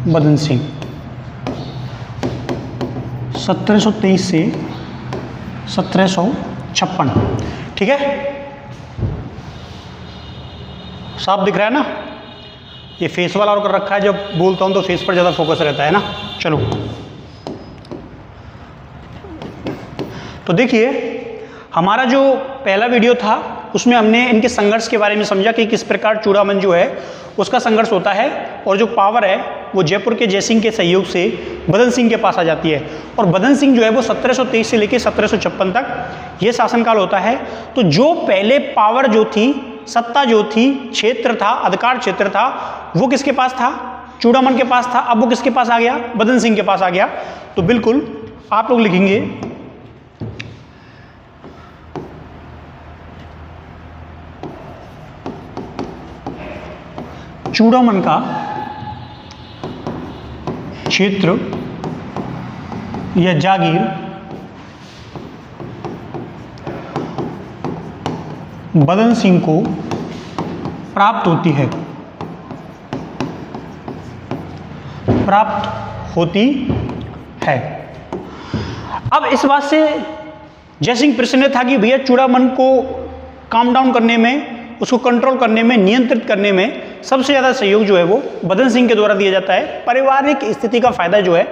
बदन सिंह 1723 से 1756। ठीक है, साफ दिख रहा है ना? ये फेस वाला और कर रखा है, जब बोलता हूं तो फेस पर ज़्यादा फोकस रहता है ना। चलो तो देखिए, हमारा जो पहला वीडियो था उसमें हमने इनके संघर्ष के बारे में समझा कि किस प्रकार चूड़ामन जो है उसका संघर्ष होता है, और जो पावर है वो जयपुर के जयसिंह के सहयोग से बदन सिंह के पास आ जाती है। और बदन सिंह जो है वो 1723 से लेकर 1756 तक ये शासनकाल होता है। तो जो पहले पावर जो थी, सत्ता जो थी, क्षेत्र था, अधिकार क्षेत्र था, वो किसके पास था? चूड़ामन के पास था। अब वो किसके पास आ गया? बदन सिंह के पास आ गया। तो बिल्कुल आप लोग लिखेंगे चूड़ामन का क्षेत्र या जागीर बदन सिंह को प्राप्त होती है, अब इस बात से जयसिंह प्रसन्न था कि भैया चूड़ामन को काम डाउन करने में, उसको कंट्रोल करने में, नियंत्रित करने में सबसे ज़्यादा सहयोग जो है वो बदन सिंह के द्वारा दिया जाता है। पारिवारिक स्थिति का फायदा जो है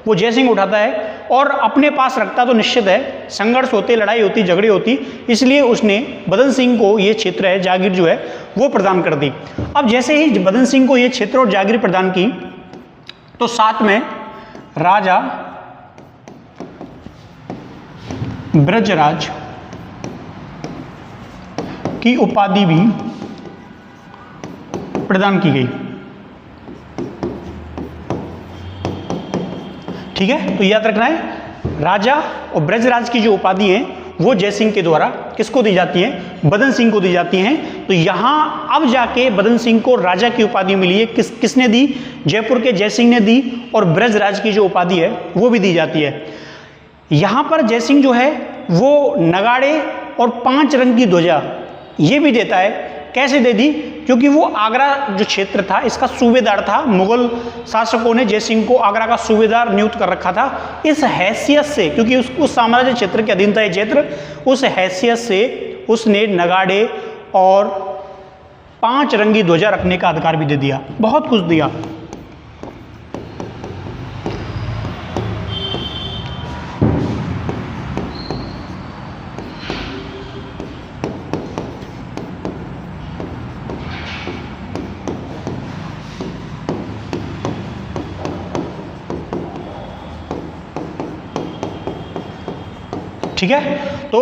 वो जयसिंह उठाता है और अपने पास रखता तो निश्चित है, संघर्ष होते, लड़ाई होती, झगड़े होती, इसलिए उसने बदन सिंह को ये क्षेत्र है, जागीर जो है वो प्रदान कर दी। अब जैसे ही बदन सिंह को ये क्षेत्र और जागीर प्रदान की तो साथ में राजा ब्रजराज की उपाधि भी प्रदान की गई। ठीक है, तो याद रखना है, राजा और ब्रजराज की जो उपाधि है वो जयसिंह के द्वारा किसको दी जाती है? बदन सिंह को दी जाती हैं। तो यहां अब जाके बदन सिंह को राजा की उपाधि मिली है। किसने दी? जयपुर के जयसिंह ने दी, और ब्रजराज की जो उपाधि है वो भी दी जाती है। यहां पर जयसिंह जो है वो नगाड़े और 5 रंग की ध्वजा ये भी देता है। कैसे दे दी? क्योंकि वो आगरा जो क्षेत्र था इसका सूबेदार था। मुगल शासकों ने जयसिंह को आगरा का सूबेदार नियुक्त कर रखा था। इस हैसियत से, क्योंकि उस साम्राज्य क्षेत्र के अधीन था ये क्षेत्र, उस हैसियत से उसने नगाड़े और 5 रंगी ध्वजा रखने का अधिकार भी दे दिया। बहुत कुछ दिया। ठीक है, तो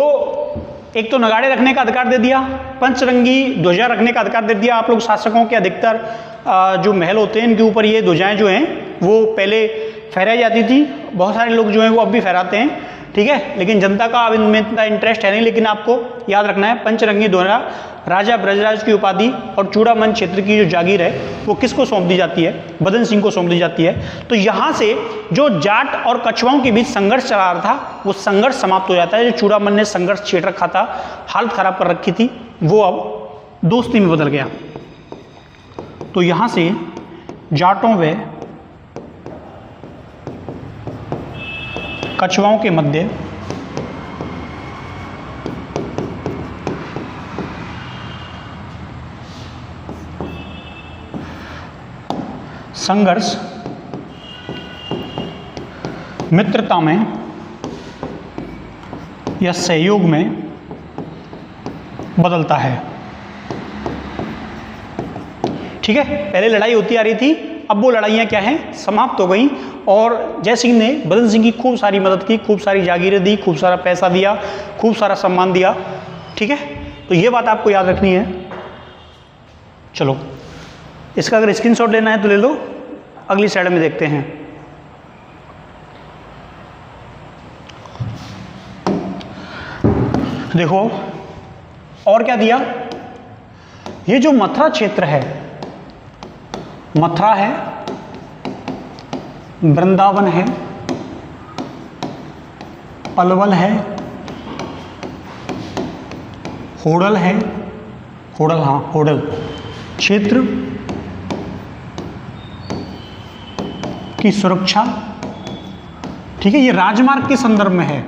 एक तो नगाड़े रखने का अधिकार दे दिया, पंचरंगी ध्वजा रखने का अधिकार दे दिया। आप लोग शासकों के अधिकतर जो महल होते हैं इनके ऊपर ये ध्वजाएं जो हैं वो पहले फहराई जाती थी। बहुत सारे लोग जो हैं वो अब भी फहराते हैं। ठीक है, लेकिन जनता का अब इनमें इतना इंटरेस्ट है नहीं। लेकिन आपको याद रखना है, पंचरंगी ध्वजा राजा ब्रजराज की उपाधि और चूड़ामन क्षेत्र की जो जागीर है वो किसको सौंप दी जाती है? बदन सिंह को सौंप दी जाती है। तो यहाँ से जो जाट और कछुआओं के बीच संघर्ष चला रहा था वो संघर्ष समाप्त हो जाता है। जो चूड़ामन ने संघर्ष छेड़ रखा था, हालत खराब कर रखी थी, वो अब दोस्ती में बदल गया। तो यहाँ से जाटों व कछुआओं के मध्य संघर्ष मित्रता में या सहयोग में बदलता है। ठीक है, पहले लड़ाई होती आ रही थी, अब वो लड़ाइयाँ क्या हैं? समाप्त हो गई। और जयसिंह ने बदन सिंह की खूब सारी मदद की, खूब सारी जागीरें दी, खूब सारा पैसा दिया, खूब सारा सम्मान दिया। ठीक है, तो ये बात आपको याद रखनी है। चलो, इसका अगर स्क्रीनशॉट लेना है तो ले लो, अगली स्लाइड में देखते हैं। देखो और क्या दिया? ये जो मथुरा क्षेत्र है, मथुरा है, वृंदावन है, पलवल है, होडल है, होडल, हाँ होडल क्षेत्र, की सुरक्षा, ठीक है, ये राजमार्ग के संदर्भ में है।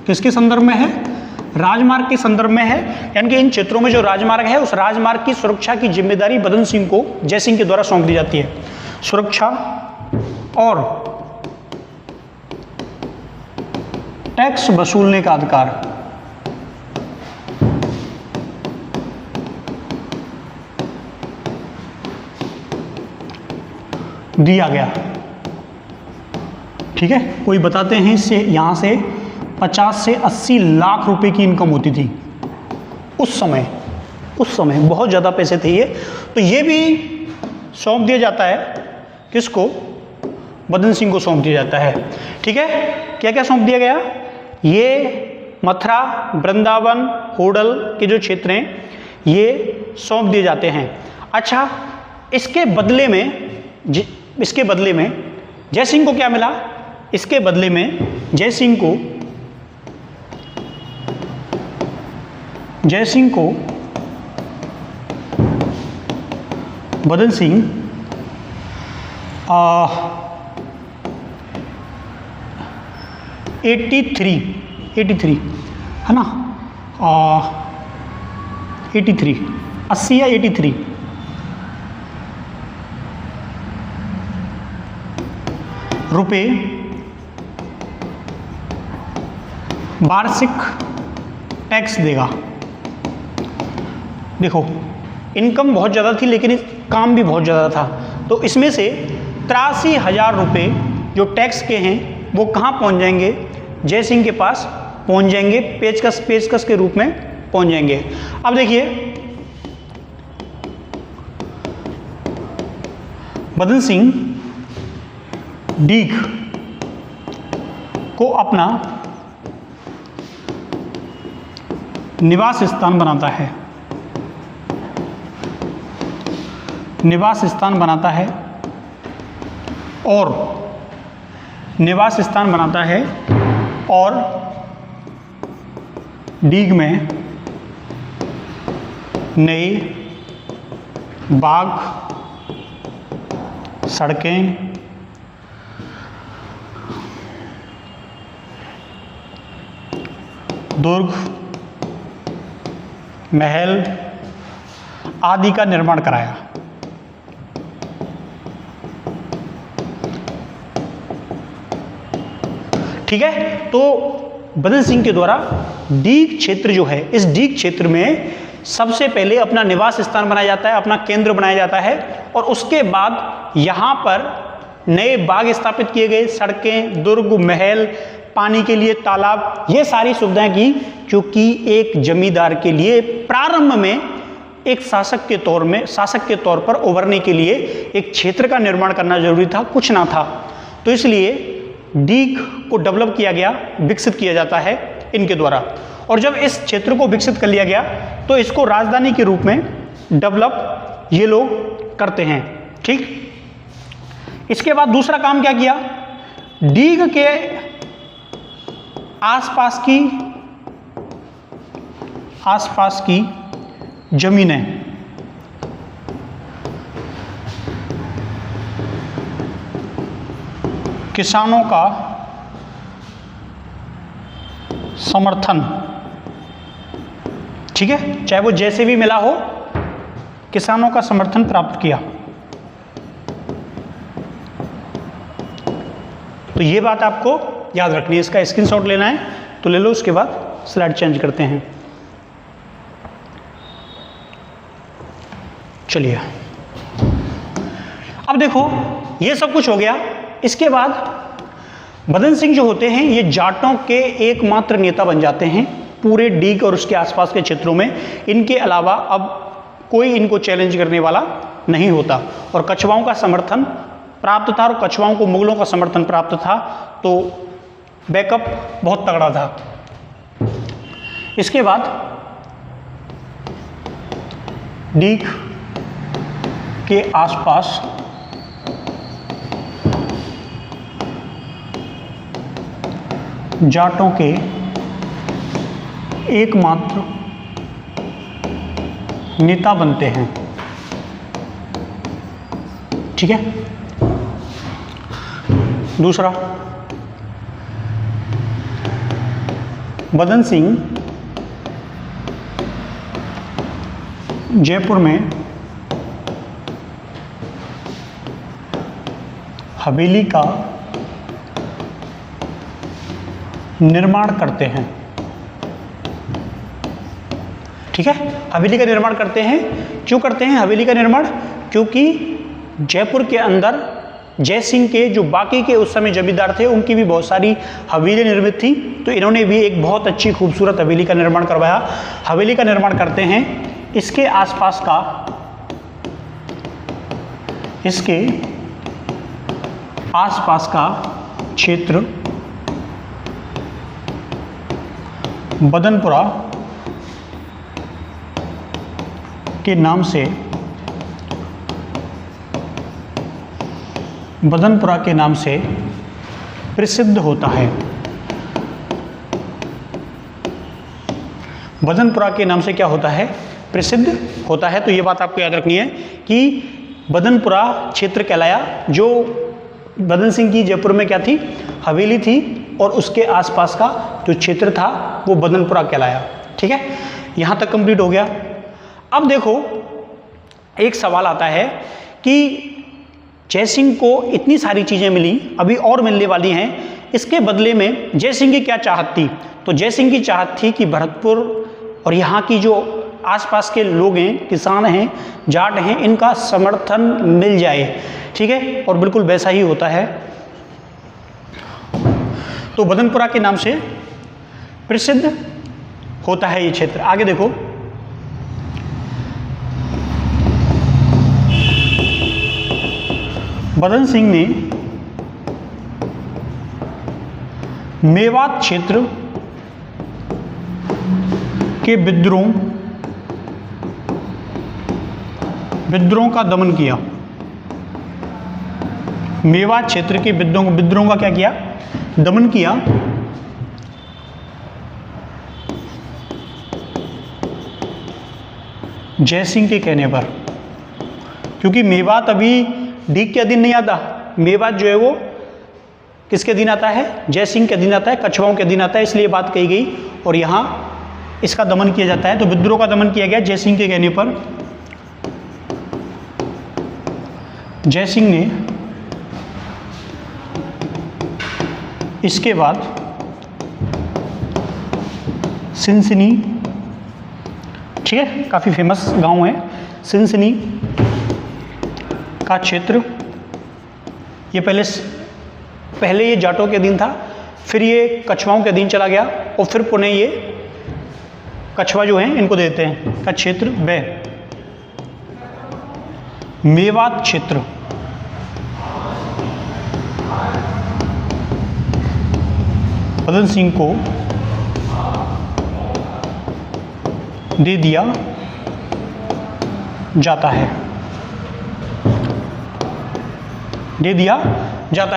किसके संदर्भ में है? राजमार्ग के संदर्भ में है, यानी कि इन क्षेत्रों में जो राजमार्ग है उस राजमार्ग की सुरक्षा की जिम्मेदारी बदन सिंह को जयसिंह के द्वारा सौंप दी जाती है। सुरक्षा और टैक्स वसूलने का अधिकार दिया गया, ठीक है। कोई बताते हैं इससे यहां से 50 से 80 लाख रुपए की इनकम होती थी उस समय बहुत ज़्यादा पैसे थे ये। तो ये भी सौंप दिया जाता है, किसको? बदन सिंह को सौंप दिया जाता है, ठीक है। क्या क्या सौंप दिया गया? ये मथुरा, वृंदावन, होडल के जो क्षेत्र हैं ये सौंप दिए जाते हैं। अच्छा, इसके बदले में जयसिंह को क्या मिला? इसके बदले में जयसिंह को बदन सिंह 83 है ना, 80 या 83 रुपये वार्षिक टैक्स देगा। देखो, इनकम बहुत ज़्यादा थी लेकिन काम भी बहुत ज़्यादा था, तो इसमें से 83,000 रुपये जो टैक्स के हैं वो कहाँ पहुँच जाएंगे? जयसिंह के पास पहुँच जाएंगे, पेशकश के रूप में पहुँच जाएंगे। अब देखिए, बदन सिंह डीग को अपना निवास स्थान बनाता है, और डीग में नए बाग, सड़कें, दुर्ग, महल आदि का निर्माण कराया। ठीक है, तो बदन सिंह के द्वारा डीग क्षेत्र जो है, इस डीग क्षेत्र में सबसे पहले अपना निवास स्थान बनाया जाता है, अपना केंद्र बनाया जाता है, और उसके बाद यहाँ पर नए बाग स्थापित किए गए, सड़कें, दुर्ग, महल, पानी के लिए तालाब, ये सारी सुविधाएं की, क्योंकि एक जमींदार के लिए प्रारंभ में एक शासक के तौर पर उभरने के लिए एक क्षेत्र का निर्माण करना जरूरी था, कुछ ना था। तो इसलिए डीग को डेवलप किया गया, विकसित किया जाता है इनके द्वारा, और जब इस क्षेत्र को विकसित कर लिया गया तो इसको राजधानी के रूप में डेवलप ये लोग करते हैं। ठीक, इसके बाद दूसरा काम क्या किया? डीग के आसपास की जमीनें किसानों का समर्थन, ठीक है, चाहे वो जैसे भी मिला हो, किसानों का समर्थन प्राप्त किया। तो ये बात आपको याद रखनी है, इसका स्क्रीनशॉट लेना है तो ले लो, उसके बाद स्लाइड चेंज करते हैं। चलिए, अब देखो ये सब कुछ हो गया। इसके बाद बदन सिंह जो होते हैं ये जाटों के एकमात्र नेता बन जाते हैं पूरे डीग और उसके आसपास के क्षेत्रों में। इनके अलावा अब कोई इनको चैलेंज करने वाला नहीं होता, और कछवाओं का समर्थन प्राप्त था, और कछवाओं को मुगलों का समर्थन प्राप्त था, तो बैकअप बहुत तगड़ा था। इसके बाद डीग के आसपास जाटों के एकमात्र नेता बनते हैं। ठीक है, दूसरा, बदन सिंह जयपुर में हवेली का निर्माण करते हैं। ठीक है, हवेली का निर्माण करते हैं। क्यों करते हैं हवेली का निर्माण? क्योंकि जयपुर के अंदर जय सिंह के जो बाकी के उस समय जमींदार थे उनकी भी बहुत सारी हवेली निर्मित थी, तो इन्होंने भी एक बहुत अच्छी खूबसूरत हवेली का निर्माण करवाया। हवेली का निर्माण करते हैं। इसके आसपास का क्षेत्र बदनपुरा के नाम से प्रसिद्ध होता है। बदनपुरा के नाम से क्या होता है? प्रसिद्ध होता है। तो ये बात आपको याद रखनी है कि बदनपुरा क्षेत्र कहलाया। जो बदन सिंह की जयपुर में क्या थी? हवेली थी, और उसके आसपास का जो क्षेत्र था वो बदनपुरा कहलाया। ठीक है, यहाँ तक कंप्लीट हो गया। अब देखो, एक सवाल आता है कि जय सिंह को इतनी सारी चीज़ें मिली, अभी और मिलने वाली हैं, इसके बदले में जय सिंह की क्या चाहत थी? तो जय सिंह की चाहत थी कि भरतपुर और यहाँ की जो आसपास के लोग हैं, किसान हैं, जाट हैं, इनका समर्थन मिल जाए। ठीक है, और बिल्कुल वैसा ही होता है। तो बदनपुरा के नाम से प्रसिद्ध होता है ये क्षेत्र। आगे देखो, बदन सिंह ने मेवात क्षेत्र के विद्रोह का दमन किया। मेवात क्षेत्र के विद्रोह का क्या किया? दमन किया। जय सिंह के कहने पर, क्योंकि मेवात अभी ढीक के अधीन नहीं आता। मेवात जो है वो किसके अधीन आता है? जय सिंह के अधीन आता है, कछवाओं के अधीन आता है, इसलिए बात कही गई और यहाँ इसका दमन किया जाता है। तो विद्रोह का दमन किया गया जय सिंह के कहने पर। जय सिंह ने इसके बाद सिनसिनी, ठीक है, काफ़ी फेमस गांव है सिनसिनी का क्षेत्र, ये पहले ये जाटों के अधीन था, फिर ये कछवाओं के अधीन चला गया और फिर पुनः ये कछवा जो हैं इनको देते हैं का क्षेत्र वह मेवात क्षेत्र बदन सिंह को दे दिया जाता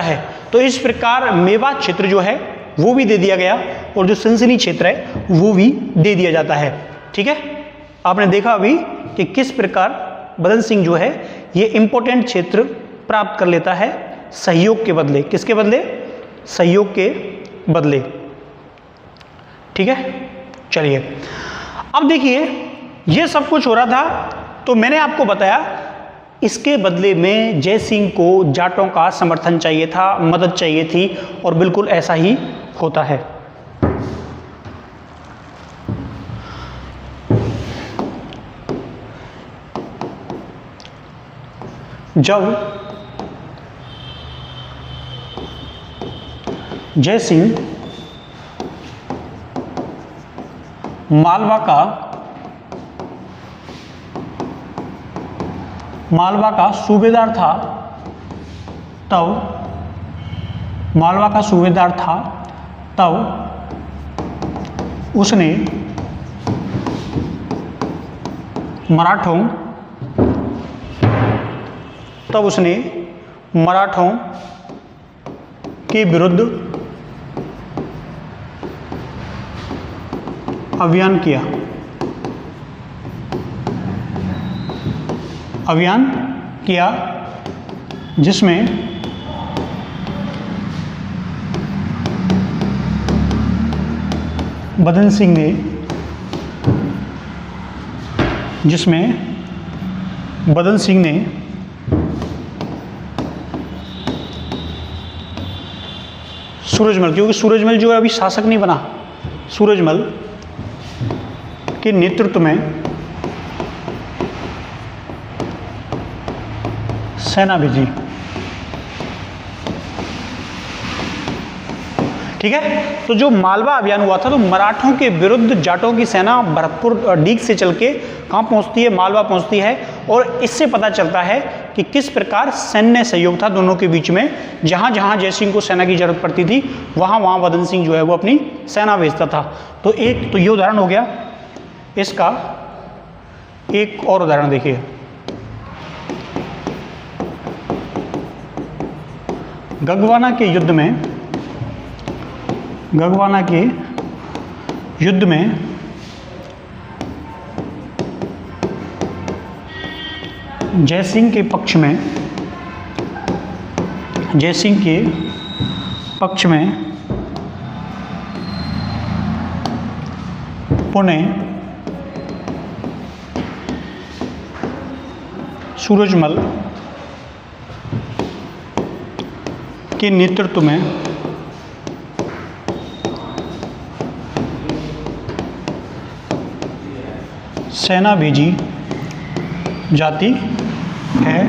है। तो इस प्रकार मेवात क्षेत्र जो है वो भी दे दिया गया और जो सिनसिनी क्षेत्र है वो भी दे दिया जाता है। ठीक है, आपने देखा अभी कि किस प्रकार बदन सिंह जो है ये इंपॉर्टेंट क्षेत्र प्राप्त कर लेता है सहयोग के बदले। किसके बदले? सहयोग के बदले। ठीक है, चलिए अब देखिए ये सब कुछ हो रहा था, तो मैंने आपको बताया इसके बदले में जय सिंह को जाटों का समर्थन चाहिए था, मदद चाहिए थी, और बिल्कुल ऐसा ही होता है। जब जय सिंह मालवा का सूबेदार था, तब उसने मराठों के विरुद्ध अभियान किया जिसमें बदन सिंह ने, जिसमें बदन सिंह ने सूरजमल, क्योंकि सूरजमल जो है अभी शासक नहीं बना, सूरजमल के नेतृत्व में सेना भेजी। ठीक है, तो जो मालवा अभियान हुआ था तो मराठों के विरुद्ध जाटों की सेना भरतपुर डीग से चल के कहाँ पहुँचती है, मालवा पहुँचती है। और इससे पता चलता है कि किस प्रकार सैन्य सहयोग था दोनों के बीच में। जहाँ जहाँ जयसिंह को सेना की जरूरत पड़ती थी वहाँ वहाँ बदन सिंह जो है वो अपनी सेना भेजता था। तो एक तो ये उदाहरण हो गया। इसका एक और उदाहरण देखिए, गगवाना के युद्ध में जयसिंह के पक्ष में पुणे सूरजमल के नेतृत्व में सेना भेजी जाती है,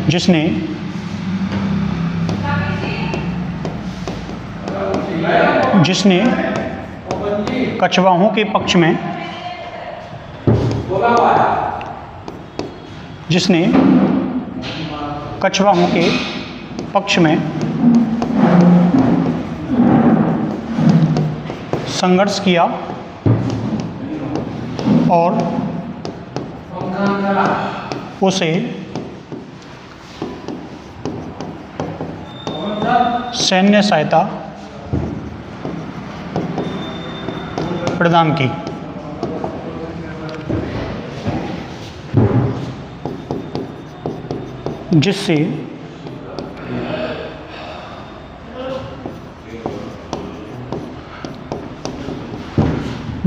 जिसने कछवाहों के पक्ष में संघर्ष किया और उसे सैन्य सहायता प्रदान की। जिससे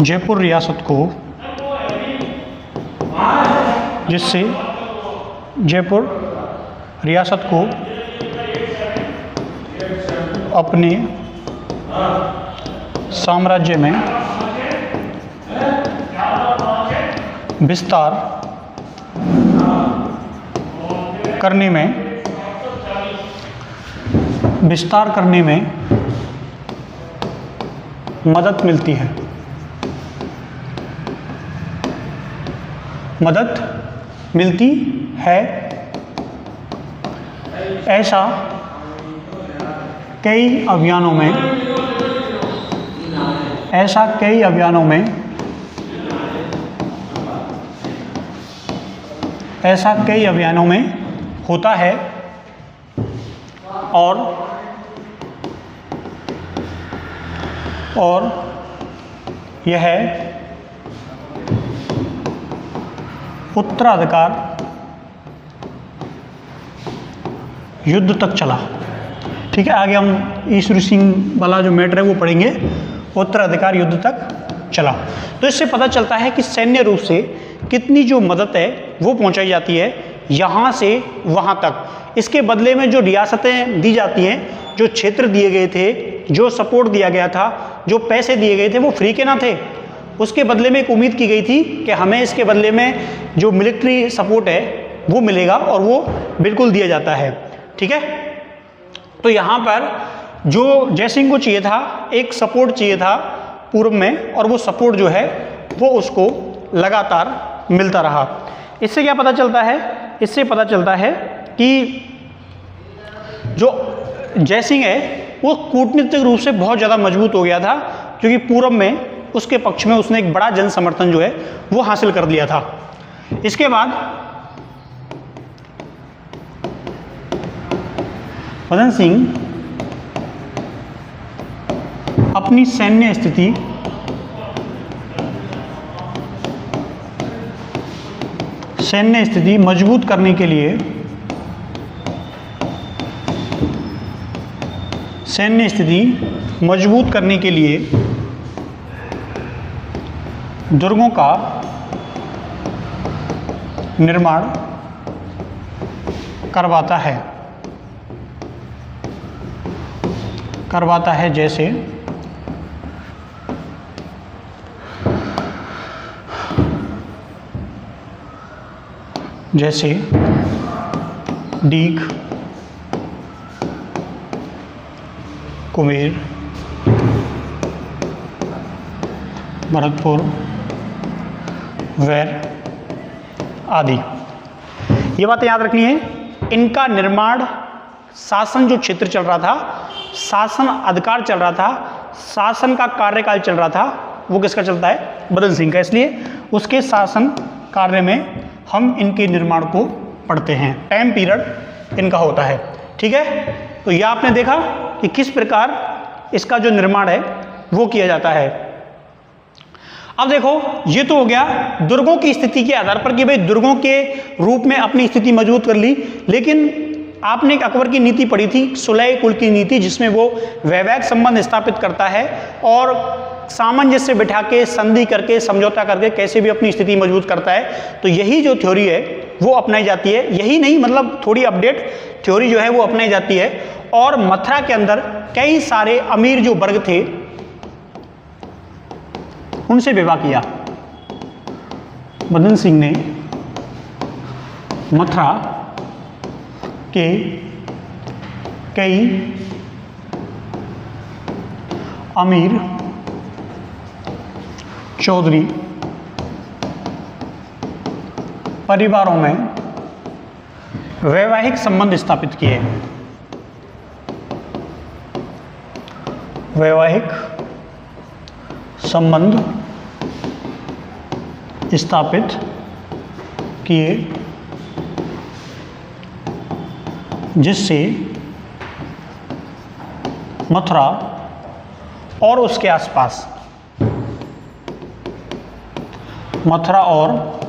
जयपुर रियासत को अपने साम्राज्य में विस्तार करने में मदद मिलती है। ऐसा कई अभियानों में होता है और यह उत्तराधिकार युद्ध तक चला। ठीक है, आगे हम ईश्वरी सिंह वाला जो मैटर है वो पढ़ेंगे। उत्तराधिकार युद्ध तक चला। तो इससे पता चलता है कि सैन्य रूप से कितनी जो मदद है वो पहुंचाई जाती है यहाँ से वहाँ तक। इसके बदले में जो रियासतें दी जाती हैं, जो क्षेत्र दिए गए थे, जो सपोर्ट दिया गया था, जो पैसे दिए गए थे, वो फ्री के ना थे। उसके बदले में एक उम्मीद की गई थी कि हमें इसके बदले में जो मिलिट्री सपोर्ट है वो मिलेगा, और वो बिल्कुल दिया जाता है। ठीक है, तो यहाँ पर जो जयसिंह को चाहिए था, एक सपोर्ट चाहिए था पूर्व में, और वो सपोर्ट जो है वो उसको लगातार मिलता रहा। इससे क्या पता चलता है? इससे पता चलता है कि जो जयसिंह है वो कूटनीतिक रूप से बहुत ज़्यादा मजबूत हो गया था, क्योंकि पूर्व में उसके पक्ष में उसने एक बड़ा जन समर्थन जो है वो हासिल कर लिया था। इसके बाद बदन सिंह अपनी सैन्य स्थिति मजबूत करने के लिए सैन्य स्थिति मजबूत करने के लिए दुर्गों का निर्माण करवाता है जैसे डीग, कुमेर, भरतपुर, वैर आदि। ये बातें याद रखनी है। इनका निर्माण, शासन जो क्षेत्र चल रहा था, शासन अधिकार चल रहा था, शासन का कार्यकाल चल रहा था, वो किसका चलता है? बदन सिंह का। इसलिए उसके शासन कार्य में हम इनके निर्माण को पढ़ते हैं, टाइम पीरियड इनका होता है। ठीक है, तो यह आपने देखा कि किस प्रकार इसका जो निर्माण है वो किया जाता है। अब देखो, ये तो हो गया दुर्गों की स्थिति के आधार पर कि भाई दुर्गों के रूप में अपनी स्थिति मजबूत कर ली। लेकिन आपने एक अकबर की नीति पढ़ी थी, सुलह कुल की नीति, जिसमें वो वैवाहिक संबंध स्थापित करता है और सामंजस्य बिठा के, संधि करके, समझौता करके कैसे भी अपनी स्थिति मजबूत करता है। तो यही जो थ्योरी है वो अपनाई जाती है। यही नहीं, मतलब थोड़ी अपडेट थ्योरी जो है वो अपनाई जाती है। और मथुरा के अंदर कई सारे अमीर जो वर्ग थे उनसे विवाह किया। बदन सिंह ने मथुरा के कई अमीर चौधरी परिवारों में वैवाहिक संबंध स्थापित किए। वैवाहिक संबंध स्थापित किए जिससे मथुरा और उसके आसपास, मथुरा और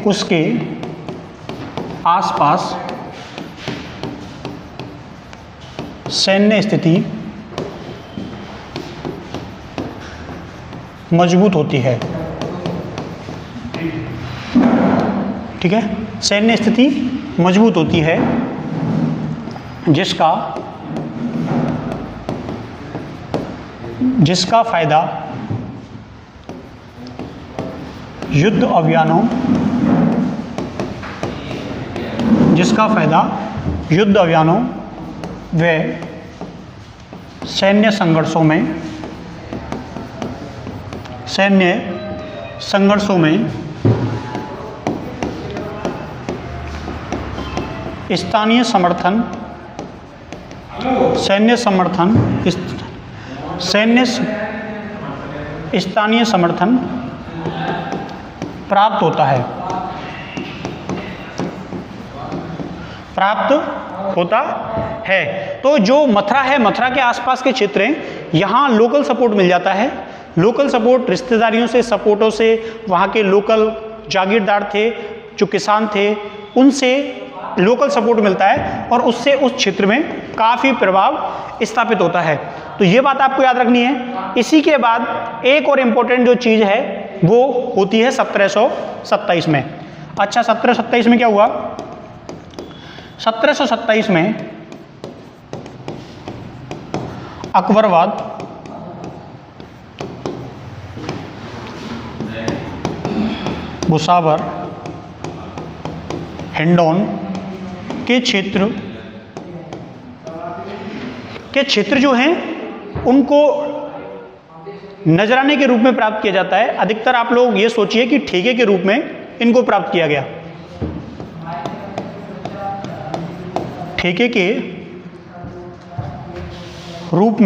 उसके आसपास सैन्य स्थिति मजबूत होती है। ठीक है, सैन्य स्थिति मजबूत होती है जिसका फायदा युद्ध अभियानों व सैन्य संघर्षों में स्थानीय समर्थन प्राप्त होता है। तो जो मथुरा है, मथुरा के आसपास के क्षेत्र हैं, यहाँ लोकल सपोर्ट मिल जाता है। लोकल सपोर्ट, रिश्तेदारियों से, सपोर्टों से, वहाँ के लोकल जागीरदार थे, जो किसान थे, उनसे लोकल सपोर्ट मिलता है और उससे उस क्षेत्र में काफ़ी प्रभाव स्थापित होता है। तो ये बात आपको याद रखनी है। इसी के बाद एक और इम्पोर्टेंट जो चीज़ है वो होती है 1727 में। अच्छा, 1727 में क्या हुआ? 1727 में अकबरवाद भुसावर, हिंडौन के क्षेत्र जो हैं उनको नजराने के रूप में प्राप्त किया जाता है। अधिकतर आप लोग ये सोचिए कि ठेके के रूप में इनको प्राप्त किया गया। ठेके के रूप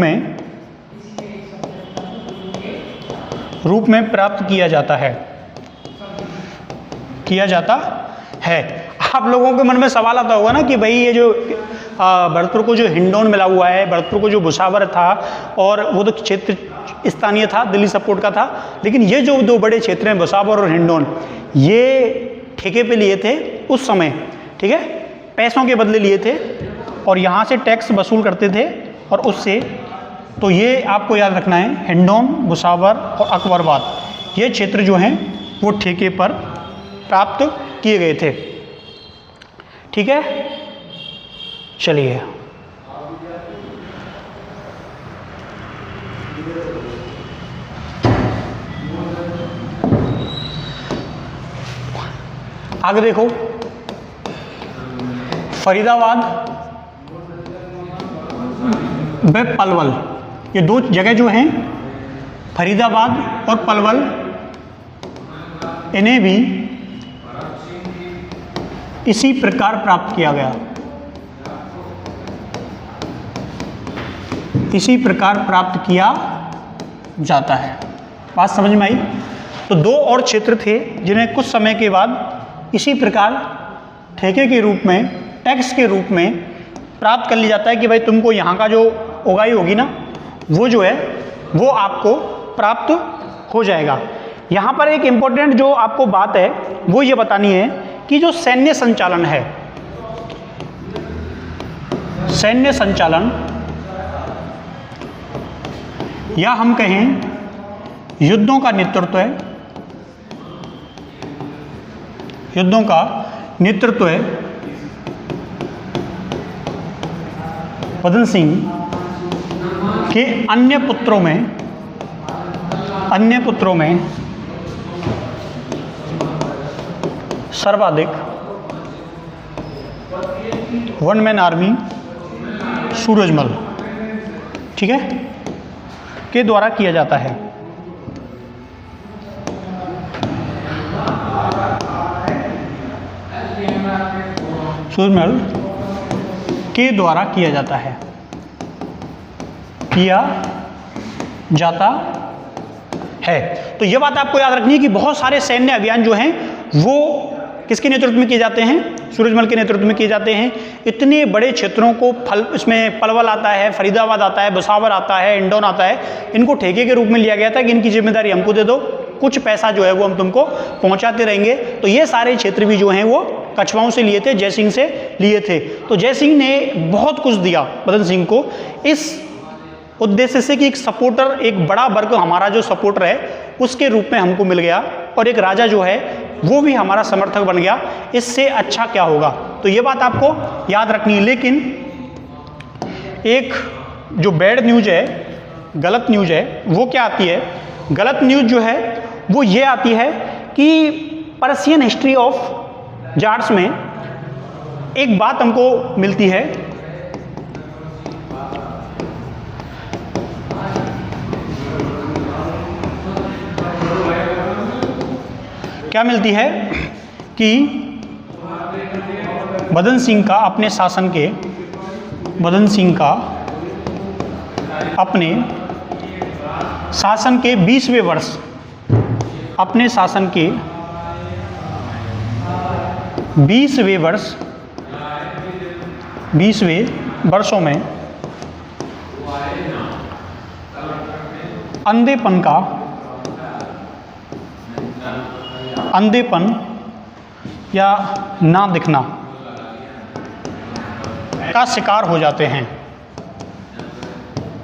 में प्राप्त किया जाता है। आप लोगों के मन में सवाल आता होगा ना कि भाई ये जो भरतपुर को जो हिंडौन मिला हुआ है, भरतपुर को जो भुसावर था, और वो तो क्षेत्र स्थानीय था, दिल्ली सपोर्ट का था, लेकिन ये जो दो बड़े क्षेत्र हैं भुसावर और हिंडौन, ये ठेके पे लिए थे उस समय। ठीक है, पैसों के बदले लिए थे और यहाँ से टैक्स वसूल करते थे और उससे, तो ये आपको याद रखना है, हिंडौन, बुसावर और अकबराबाद, ये क्षेत्र जो हैं वो ठेके पर प्राप्त किए गए थे। ठीक है, चलिए आगे देखो, फरीदाबाद व पलवल, ये दो जगह जो हैं, फरीदाबाद और पलवल, इन्हें भी इसी प्रकार प्राप्त किया गया, इसी प्रकार प्राप्त किया जाता है। बात समझ में आई? तो दो और क्षेत्र थे जिन्हें कुछ समय के बाद इसी प्रकार ठेके के रूप में, टैक्स के रूप में प्राप्त कर लिया जाता है कि भाई तुमको यहाँ का जो उगाई होगी ना, वो जो है वो आपको प्राप्त हो जाएगा। यहाँ पर एक इम्पोर्टेंट जो आपको बात है वो ये बतानी है कि जो सैन्य संचालन है, सैन्य संचालन या हम कहें युद्धों का नेतृत्व है, युद्धों का नेतृत्व है बदन सिंह के अन्य पुत्रों में सर्वाधिक वन मैन आर्मी सूरजमल, ठीक है, के द्वारा किया जाता है। सूरजमल के द्वारा किया जाता है, किया जाता है। तो यह बात आपको याद रखनी है कि बहुत सारे सैन्य अभियान जो हैं वो किसके नेतृत्व में किए जाते हैं? सूरजमल के नेतृत्व में किए जाते हैं। इतने बड़े क्षेत्रों को इसमें पलवल आता है, फरीदाबाद आता है, बुसावर आता है, हिंडौन आता है, इनको ठेके के रूप में लिया गया था कि इनकी जिम्मेदारी हमको दे दो, कुछ पैसा जो है वो हम तुमको पहुंचाते रहेंगे। तो ये सारे क्षेत्र भी जो हैं वो कछवाओं से लिए थे, जयसिंह से लिए थे। तो जयसिंह ने बहुत कुछ दिया बदन सिंह को इस उद्देश्य से कि एक सपोर्टर, एक बड़ा वर्ग हमारा जो सपोर्टर है उसके रूप में हमको मिल गया, और एक राजा जो है वो भी हमारा समर्थक बन गया। इससे अच्छा क्या होगा? तो ये बात आपको याद रखनी है। लेकिन एक जो बैड न्यूज है, गलत न्यूज है, वो क्या आती है? गलत न्यूज जो है वो ये आती है कि पर्शियन हिस्ट्री ऑफ जार्स में एक बात हमको मिलती है, क्या मिलती है कि बदन सिंह का अपने शासन के, बदन सिंह का अपने शासन के 20वें वर्ष, अपने शासन के 20वें वर्ष, 20वें वर्षों में अंधेपन या ना दिखना का शिकार हो जाते हैं,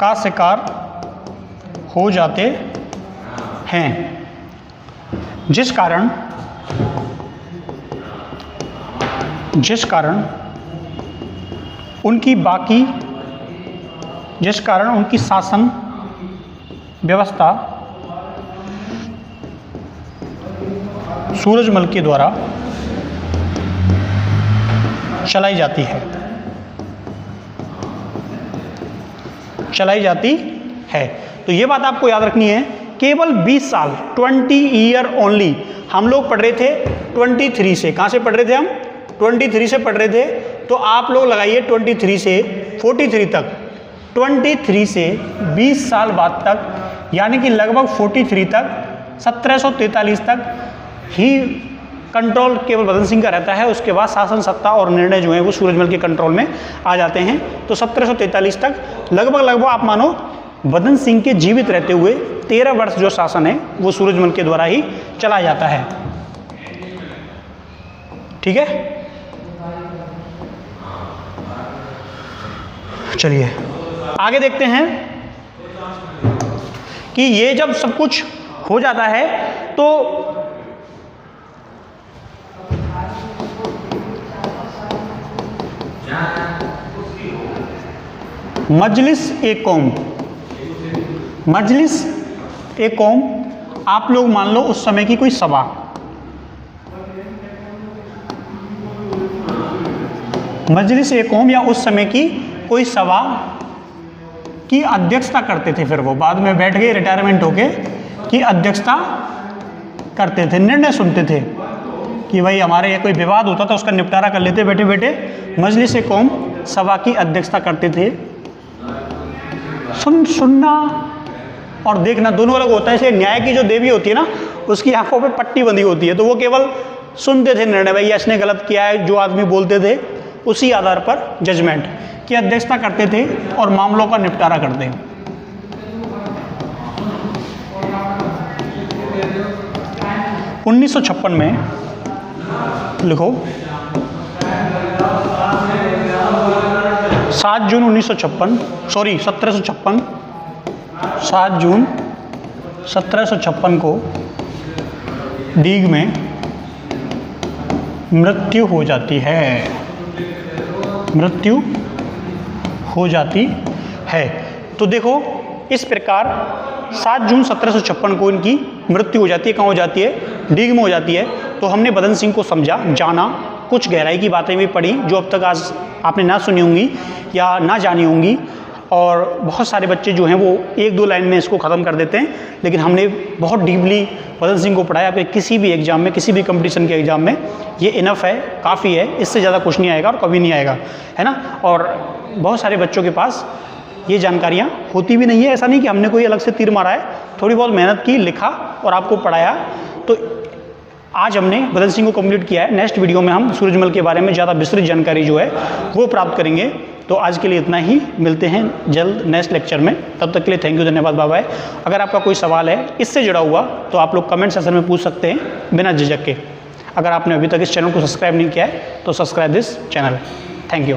का शिकार हो जाते हैं, जिस कारण उनकी शासन व्यवस्था सूरजमल के द्वारा चलाई जाती है। तो ये बात आपको याद रखनी है। केवल 20 साल, 20 ईयर ओनली, हम लोग पढ़ रहे थे 23 से। कहाँ से पढ़ रहे थे हम? 23 से पढ़ रहे थे। तो आप लोग लगाइए 23 से 43 तक, 23 से 20 साल बाद तक, यानी कि लगभग 43 तक, 1743 तक ही कंट्रोल केवल बदन सिंह का रहता है। उसके बाद शासन सत्ता और निर्णय जो है वो सूरजमल के कंट्रोल में आ जाते हैं। तो 1743 तक लगभग आप मानो बदन सिंह के जीवित रहते हुए 13 वर्ष जो शासन है वो सूरजमल के द्वारा ही चला जाता है। ठीक है, चलिए आगे देखते हैं कि ये जब सब कुछ हो जाता है तो मजलिस ए कौम, मजलिस ए कौम, आप लोग मान लो उस समय की कोई सभा, मजलिस ए कौम या उस समय की कोई सभा की अध्यक्षता करते थे। फिर वो बाद में बैठ गए रिटायरमेंट होके की अध्यक्षता करते थे, निर्णय सुनते थे कि भाई हमारे यहाँ कोई विवाद होता था उसका निपटारा कर लेते बैठे बैठे। मजलिस ए कौम सभा की अध्यक्षता करते थे। सुनना और देखना दोनों अलग होता है। इसलिए न्याय की जो देवी होती है ना, उसकी आंखों पे पट्टी बंधी होती है, तो वो केवल सुनते थे निर्णय, भाई इसने गलत किया है, जो आदमी बोलते थे उसी आधार पर जजमेंट की अध्यक्षता करते थे और मामलों का निपटारा करते। 1956 में लिखो, 7 जून 1956, सॉरी 1756, 7 जून 1756 को डीग में मृत्यु हो जाती है, मृत्यु हो जाती है। तो देखो इस प्रकार 7 जून 1756 को इनकी मृत्यु हो जाती है। कहाँ हो जाती है? डीग में हो जाती है। तो हमने बदन सिंह को समझा, जाना, कुछ गहराई की बातें भी पढ़ी जो अब तक आज आपने ना सुनी होंगी या ना जानी होंगी। और बहुत सारे बच्चे जो हैं वो 1-2 लाइन में इसको ख़त्म कर देते हैं, लेकिन हमने बहुत डीपली बदन सिंह को पढ़ाया। आपके किसी भी एग्जाम में, किसी भी कंपटीशन के एग्जाम में ये इनफ है, काफ़ी है, इससे ज़्यादा कुछ नहीं आएगा और कभी नहीं आएगा, है ना। और बहुत सारे बच्चों के पास ये जानकारियाँ होती भी नहीं है। ऐसा नहीं कि हमने कोई अलग से तीर मारा है, थोड़ी बहुत मेहनत की, लिखा और आपको पढ़ाया। तो आज हमने बदन सिंह को कंप्लीट किया है। नेक्स्ट वीडियो में हम सूरजमल के बारे में ज़्यादा विस्तृत जानकारी जो है वो प्राप्त करेंगे। तो आज के लिए इतना ही, मिलते हैं जल्द नेक्स्ट लेक्चर में। तब तक के लिए थैंक यू, धन्यवाद, बाय बाय। अगर आपका कोई सवाल है इससे जुड़ा हुआ तो आप लोग कमेंट सेक्शन में पूछ सकते हैं बिना झिझक के। अगर आपने अभी तक इस चैनल को सब्सक्राइब नहीं किया है तो subscribe this channel. Thank you.